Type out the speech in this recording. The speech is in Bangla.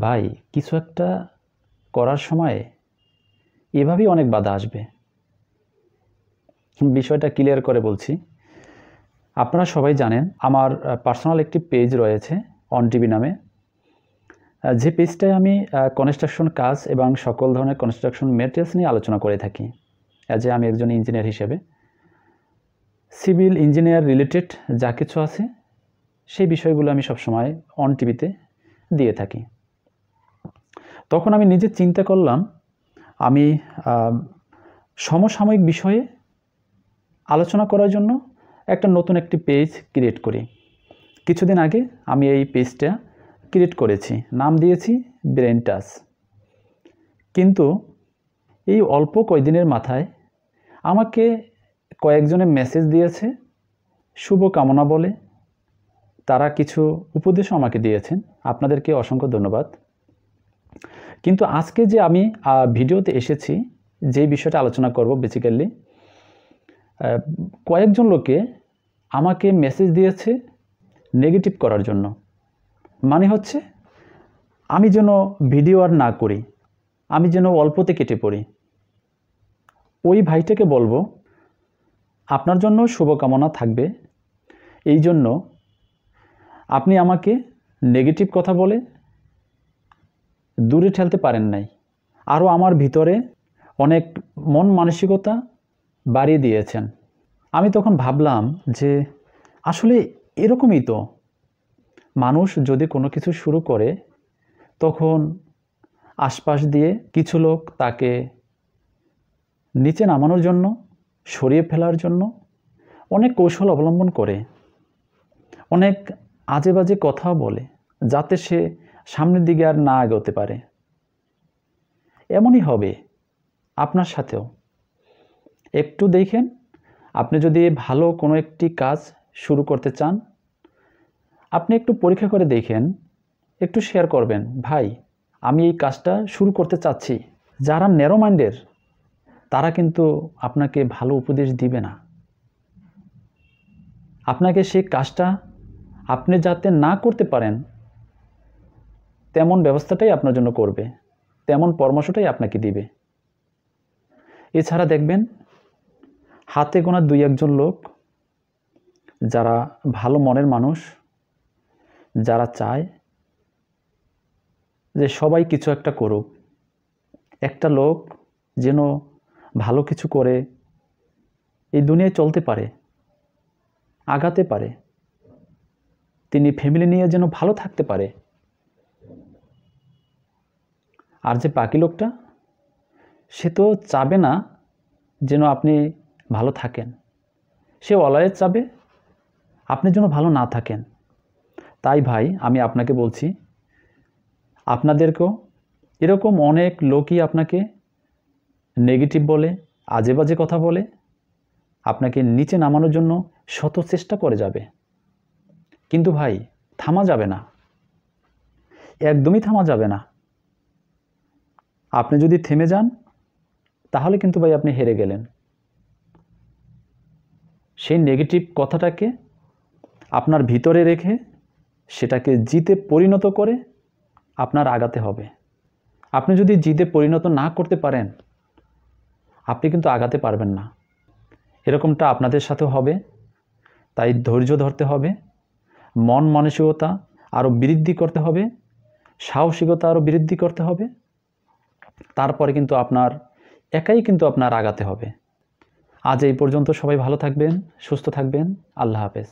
ভাই কিছু একটা করার সময় এভাবেই অনেক বাধা আসবে। বিষয়টা ক্লিয়ার করে বলছি। আপনারা সবাই জানেন আমার পার্সোনাল একটি পেজ রয়েছে অন টিভি নামে। যে পেজটায় আমি কনস্ট্রাকশন কাজ এবং সকল ধরনের কনস্ট্রাকশন মেটেরিয়ালস নিয়ে আলোচনা করে থাকি। আমি একজন ইঞ্জিনিয়ার হিসেবে সিভিল ইঞ্জিনিয়ার রিলেটেড যা কিছু আছে সেই বিষয়গুলো আমি সবসময় অন টিভিতে দিয়ে থাকি। তখন আমি নিজে চিন্তা করলাম আমি সমসাময়িক বিষয়ে আলোচনা করার জন্য একটা নতুন একটি পেজ ক্রিয়েট করি। কিছুদিন আগে আমি এই পেজটা ক্রিয়েট করেছি, নাম দিয়েছি ব্রেন টাচ। কিন্তু এই অল্প কয়েকদিনের মাথায় আমাকে কয়েকজনে মেসেজ দিয়েছে শুভকামনা বলে, তারা কিছু উপদেশও আমাকে দিয়েছেন, আপনাদেরকে অসংখ্য ধন্যবাদ। কিন্তু আজকে যে আমি ভিডিওতে এসেছি যেই বিষয়টা আলোচনা করব, বেসিক্যালি কয়েকজন লোকে আমাকে মেসেজ দিয়েছে নেগেটিভ করার জন্য। মানে হচ্ছে আমি যেন ভিডিও আর না করি, আমি যেন অল্পতে কেটে পড়ি। ওই ভাইটাকে বলবো আপনার জন্য শুভকামনা থাকবে। এই জন্য আপনি আমাকে নেগেটিভ কথা বলে দূরে ঠেলতে পারেন নাই, আরও আমার ভিতরে অনেক মন মানসিকতা বাড়িয়ে দিয়েছেন। আমি তখন ভাবলাম যে আসলে এরকমই তো, মানুষ যদি কোনো কিছু শুরু করে তখন আশপাশ দিয়ে কিছু লোক তাকে নিচে নামানোর জন্য, সরিয়ে ফেলার জন্য অনেক কৌশল অবলম্বন করে, অনেক আজে বাজে কথাও বলে যাতে সে সামনের দিকে আর না এগোতে পারে। এমনই হবে আপনার সাথেও। একটু দেখেন, আপনি যদি ভালো কোনো একটি কাজ শুরু করতে চান, আপনি একটু পরীক্ষা করে দেখেন, একটু শেয়ার করবেন, ভাই আমি এই কাজটা শুরু করতে চাচ্ছি। যারা ন্যারো মাইন্ডের তারা কিন্তু আপনাকে ভালো উপদেশ দিবে না। আপনাকে সেই কাজটা আপনি যাতে না করতে পারেন তেমন ব্যবস্থাটাই আপনার জন্য করবে, তেমন পরামর্শটাই আপনাকে দিবে। এছাড়া দেখবেন হাতে গোনা দুই একজন লোক যারা ভালো মনের মানুষ, যারা চায় যে সবাই কিছু একটা করুক, একটা লোক যেন ভালো কিছু করে এই দুনিয়ায় চলতে পারে, আগাতে পারে, তিনি ফ্যামিলি নিয়ে যেন ভালো থাকতে পারে। আর যে বাকি লোকটা, সে তো চাবে না যেন আপনি ভালো থাকেন, সে অলওয়েজ চাবে আপনি যেন ভালো না থাকেন। তাই ভাই আমি আপনাকে বলছি, আপনাদেরকেও এরকম অনেক লোকই আপনাকে নেগেটিভ বলে, আজে বাজে কথা বলে, আপনাকে নিচে নামানোর জন্য শত চেষ্টা করে যাবে। কিন্তু ভাই থামা যাবে না, একদমই থামা যাবে না। আপনি যদি থেমে যান তাহলে কিন্তু ভাই আপনি হেরে গেলেন। সেই নেগেটিভ কথাটাকে আপনার ভিতরে রেখে সেটাকে জিতে পরিণত করে আপনার আগাতে হবে। আপনি যদি জিতে পরিণত না করতে পারেন আপনি কিন্তু আগাতে পারবেন না। এরকমটা আপনাদের সাথেও হবে। তাই ধৈর্য ধরতে হবে, মন মানসিকতা আরও বৃদ্ধি করতে হবে, সাহসিকতা আরও বৃদ্ধি করতে হবে। তারপরে কিন্তু আপনার একাই কিন্তু আপনার আগাতে হবে। আজ এই পর্যন্ত। সবাই ভালো থাকবেন, সুস্থ থাকবেন। আল্লাহ হাফেজ।